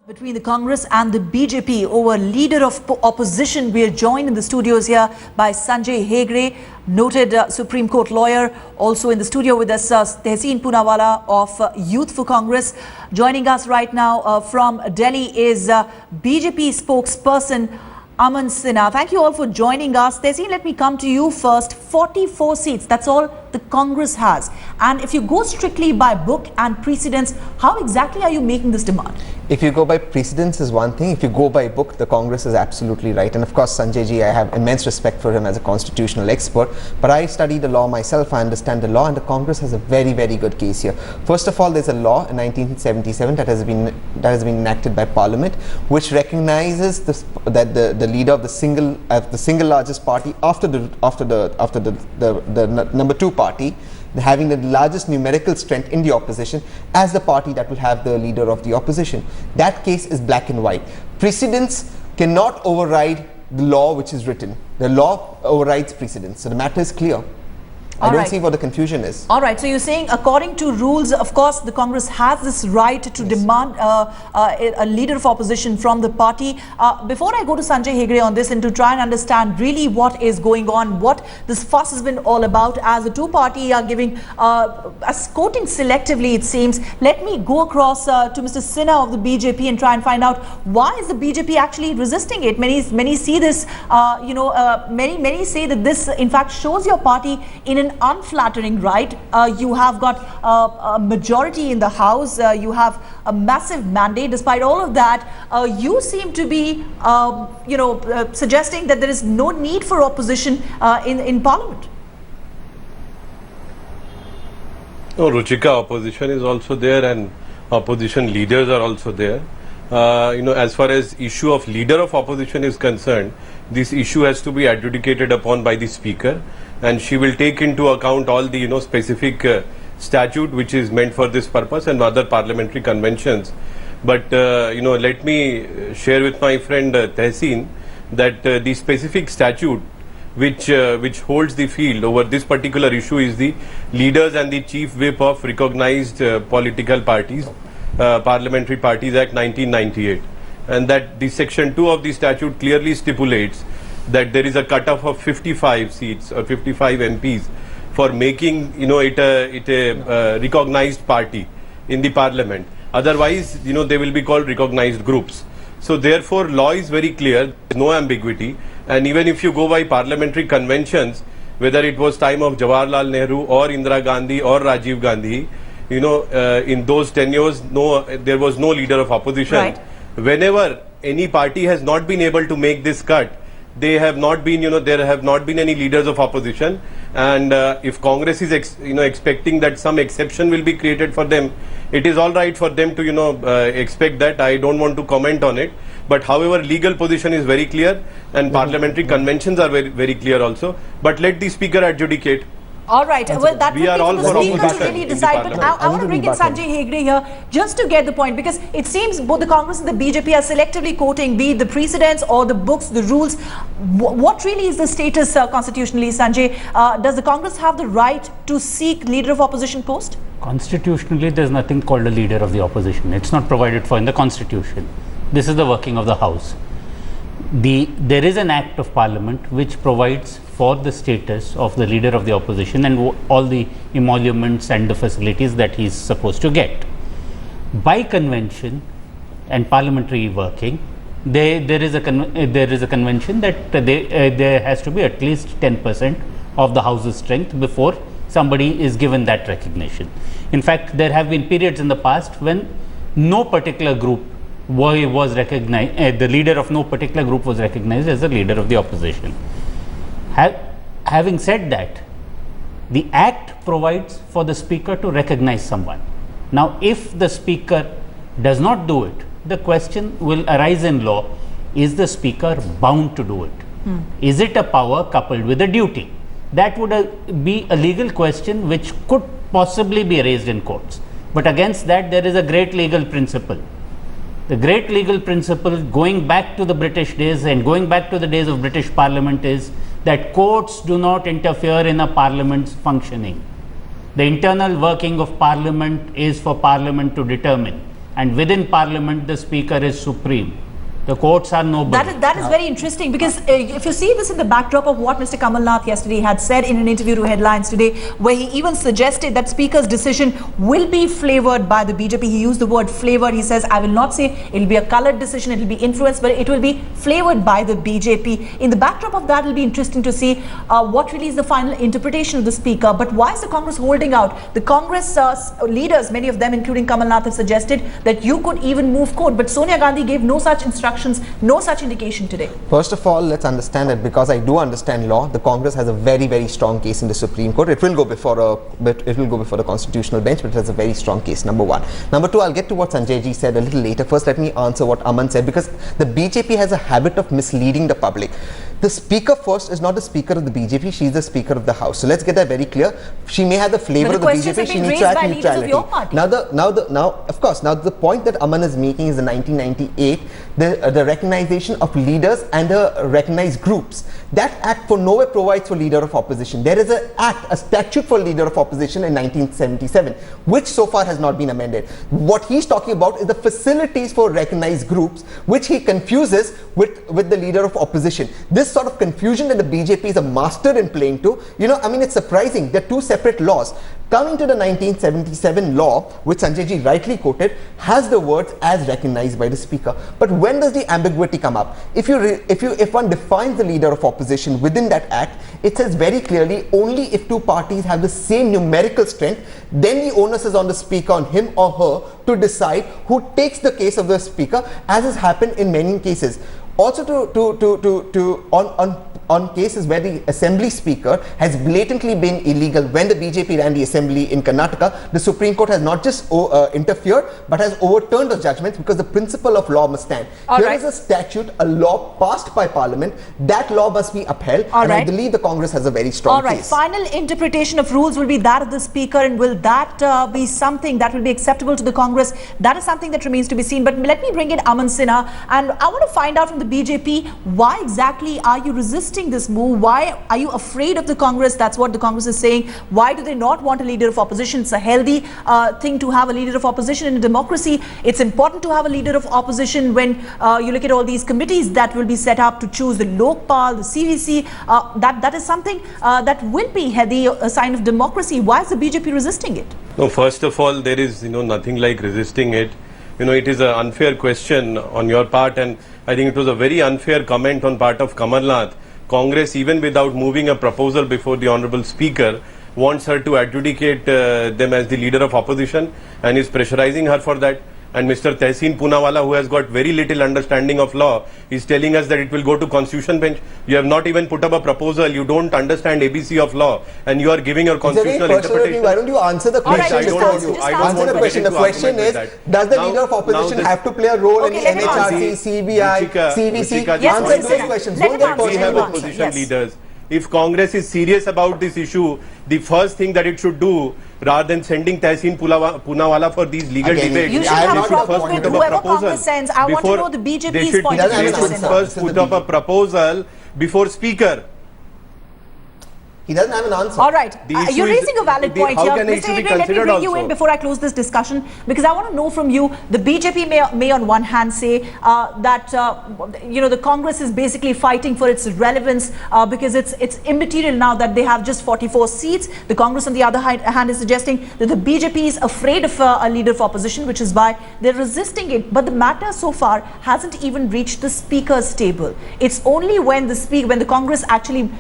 Between the Congress and the BJP over leader of opposition, we are joined in the studios here by Sanjay Hegde, noted Supreme Court lawyer. Also in the studio with us, Tehseen Poonawala of Youth for Congress. Joining us right now from Delhi is BJP spokesperson Aman Sinha. Thank you all for joining us. Tehseen, let me come to you first. 44 seats, that's all the Congress has. And if you go strictly by book and precedents, how exactly are you making this demand? If you go by precedents is one thing. If you go by book, the Congress is absolutely right. And of course, Sanjay ji, I have immense respect for him as a constitutional expert. But I studied the law myself. I understand the law, and the Congress has a very, very good case here. First of all, there's a law in 1977 that has been enacted by Parliament, which recognizes that the leader of the single largest party after the number two party, having the largest numerical strength in the opposition, as the party that will have the leader of the opposition. That case is black and white. Precedents cannot override the law which is written. The law overrides precedents. So the matter is clear. I don't see what the confusion is. All right. So you're saying according to rules, of course, the Congress has this right to demand a leader of opposition from the party. Before I go to Sanjay Hegde on this and to try and understand really what is going on, what this fuss has been all about, as the two parties are giving, quoting selectively, it seems. Let me go across to Mr. Sinha of the BJP and try and find out why is the BJP actually resisting it. Many see this, many say that this in fact shows your party in an unflattering right. You have got a majority in the House. You have a massive mandate. Despite all of that, you seem to be, suggesting that there is no need for opposition in Parliament. No, Ruchika, opposition is also there, and opposition leaders are also there. As far as issue of leader of opposition is concerned, this issue has to be adjudicated upon by the Speaker, and she will take into account all the specific statute which is meant for this purpose and other parliamentary conventions. But let me share with my friend Tehseen that the specific statute which holds the field over this particular issue is the Leaders and the Chief Whip of Recognized Political Parties, Parliamentary Parties Act 1998, and that the section 2 of the statute clearly stipulates that there is a cutoff of 55 seats or 55 MPs for making it a recognized party in the parliament. Otherwise, they will be called recognized groups. So therefore, law is very clear. There is no ambiguity. And even if you go by parliamentary conventions, whether it was time of Jawaharlal Nehru or Indira Gandhi or Rajiv Gandhi, in those tenures, there was no leader of opposition. Right. Whenever any party has not been able to make this cut, they have not been, there have not been any leaders of opposition. And if Congress is, expecting that some exception will be created for them, it is all right for them to, expect that. I don't want to comment on it. But however, legal position is very clear, and parliamentary conventions are very, very clear also. But let the Speaker adjudicate. All right. Well, that we would are be all for the for Speaker to really decide. But I want to bring in Sanjay Hegde here just to get the point, because it seems both the Congress and the BJP are selectively quoting be it the precedents or the books, the rules. What really is the status constitutionally, Sanjay? Does the Congress have the right to seek leader of opposition post? Constitutionally, there is nothing called a leader of the opposition. It's not provided for in the Constitution. This is the working of the House. There is an Act of Parliament which provides for the status of the leader of the opposition and all the emoluments and the facilities that he is supposed to get. By convention and parliamentary working, there is a convention that there has to be at least 10% of the House's strength before somebody is given that recognition. In fact, there have been periods in the past when no particular group was recognized, the leader of no particular group was recognized as the leader of the opposition. Having said that, the Act provides for the Speaker to recognize someone. Now, if the Speaker does not do it, the question will arise in law, is the Speaker bound to do it? Is it a power coupled with a duty? That would be a legal question which could possibly be raised in courts. But against that, there is a great legal principle. The great legal principle going back to the British days and going back to the days of British Parliament is that courts do not interfere in a Parliament's functioning. The internal working of Parliament is for Parliament to determine. and within Parliament the Speaker is supreme. The courts are nobody. That is very interesting, because if you see this in the backdrop of what Mr. Kamal Nath yesterday had said in an interview to Headlines Today, where he even suggested that Speaker's decision will be flavoured by the BJP. He used the word flavoured. He says, I will not say it will be a coloured decision, it will be influenced, but it will be flavoured by the BJP. In the backdrop of that, it will be interesting to see what really is the final interpretation of the Speaker. But why is the Congress holding out? The Congress leaders, many of them including Kamal Nath, have suggested that you could even move court, but Sonia Gandhi gave no such instructions, no such indication today. First of all, let's understand that because I do understand law, the Congress has a very, very strong case in the Supreme Court. It will go before the constitutional bench, but it has a very strong case, number one. Number two, I'll get to what Sanjay ji said a little later. First, let me answer what Aman said, because the BJP has a habit of misleading the public. The Speaker first is not the Speaker of the BJP, she is the Speaker of the House. So let's get that very clear. She may have the flavor of the BJP, she needs to have neutrality. Now, of course, now the point that Aman is making is the 1998, the recognition of leaders and the recognized groups. That act for nowhere provides for leader of opposition. There is a statute for leader of opposition in 1977, which so far has not been amended. What he's talking about is the facilities for recognized groups, which he confuses with the leader of opposition. This sort of confusion that the BJP is a master in playing to, it's surprising. They're two separate laws. Coming to the 1977 law, which Sanjay ji rightly quoted, has the words as recognized by the Speaker. But when does the ambiguity come up? If one defines the leader of opposition within that act, it says very clearly only if two parties have the same numerical strength, then the onus is on the Speaker, on him or her, to decide who takes the case of the Speaker, as has happened in many cases. Also, on cases where the Assembly Speaker has blatantly been illegal, when the BJP ran the Assembly in Karnataka, the Supreme Court has not just interfered, but has overturned the judgments, because the principle of law must stand. Here is a statute, a law passed by Parliament. That law must be upheld, and I believe the Congress has a very strong case. Final interpretation of rules will be that of the Speaker, and will that be something that will be acceptable to the Congress? That is something that remains to be seen. But let me bring in Aman Sinha, and I want to find out from the BJP, why exactly are you resisting this move? Why are you afraid of the Congress? That's what the Congress is saying. Why do they not want a leader of opposition? It's a healthy thing to have a leader of opposition in a democracy. It's important to have a leader of opposition when you look at all these committees that will be set up to choose the LoP, the CVC. That is something that will be healthy, a sign of democracy. Why is the BJP resisting it? No, first of all, there is nothing like resisting it. It is an unfair question on your part, and I think it was a very unfair comment on part of Kamal Nath. Congress, even without moving a proposal before the Honourable Speaker, wants her to adjudicate them as the leader of opposition and is pressurizing her for that. And Mr. Tehseen Poonawala, who has got very little understanding of law, is telling us that it will go to constitution bench. You have not even put up a proposal. You don't understand ABC of law, and you are giving your constitutional interpretation. Why don't you answer the question? I don't want to get into the question is, does the leader of opposition have to play a role in the NHRC, CBI, CVC? Answer those questions. Don't get personal. We have opposition leaders. If Congress is serious about this issue, the first thing that it should do, rather than sending Tehseen Poonawala for these legal debates, you should have a problem with whoever Congress sends. I want to know the BJP's point of view. They should first put up a proposal before Speaker. He doesn't have an answer. All right. You're raising a valid point here. Mr. Hegde, let me bring you in before I close this discussion, because I want to know from you, the BJP may on one hand say that the Congress is basically fighting for its relevance because it's immaterial now that they have just 44 seats. The Congress on the other hand is suggesting that the BJP is afraid of a leader of opposition, which is why they're resisting it. But the matter so far hasn't even reached the Speaker's table. It's only when the Congress actually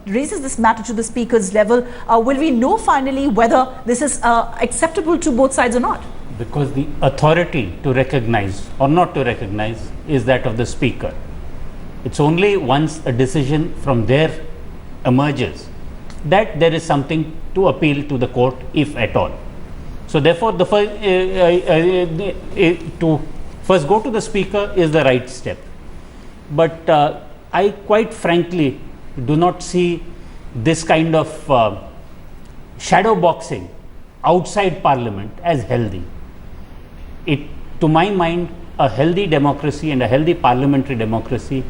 raises this matter to the Speaker's level, will we know finally whether this is acceptable to both sides or not? Because the authority to recognize or not to recognize is that of the Speaker. It's only once a decision from there emerges that there is something to appeal to the court, if at all. So therefore, the to first go to the Speaker is the right step. But I quite frankly do not see this kind of shadow boxing outside Parliament as healthy. To my mind, a healthy democracy and a healthy parliamentary democracy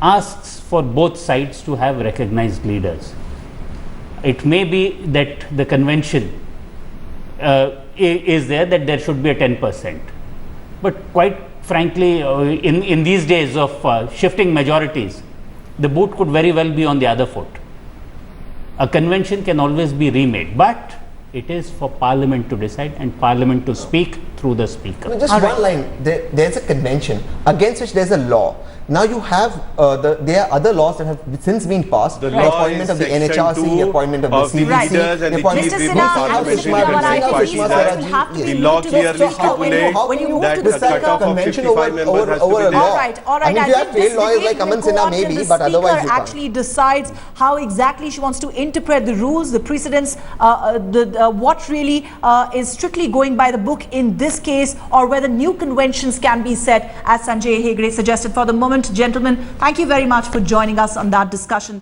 asks for both sides to have recognized leaders. It may be that the convention is there that there should be a 10%. But quite frankly, in these days of shifting majorities, the boot could very well be on the other foot. A convention can always be remade, but it is for Parliament to decide and Parliament to speak through the Speaker. I mean, just one line, there's a convention against which there's a law. Now you have, there are other laws that have since been passed. The The law appointment is of the section NHRC, the 2 appointment of of the the CBC, leaders and the the appointment Mr. chief of whip Sinha, of and parliamentary Mr. Poonawala, I democratic think these parties words act. will have to be The moved law to clearly the Speaker stipulates when you move that to the the Speaker. cut-off of convention 55 members has to over be a there. law. All right. I mean, if you have trained lawyers like Aman Sinha, maybe, but otherwise the you Speaker can't. actually decides how exactly she wants to interpret the rules, the precedents, what really is strictly going by the book in this case, or whether new conventions can be set, as Sanjay Hegde suggested. For the moment, gentlemen, thank you very much for joining us on that discussion.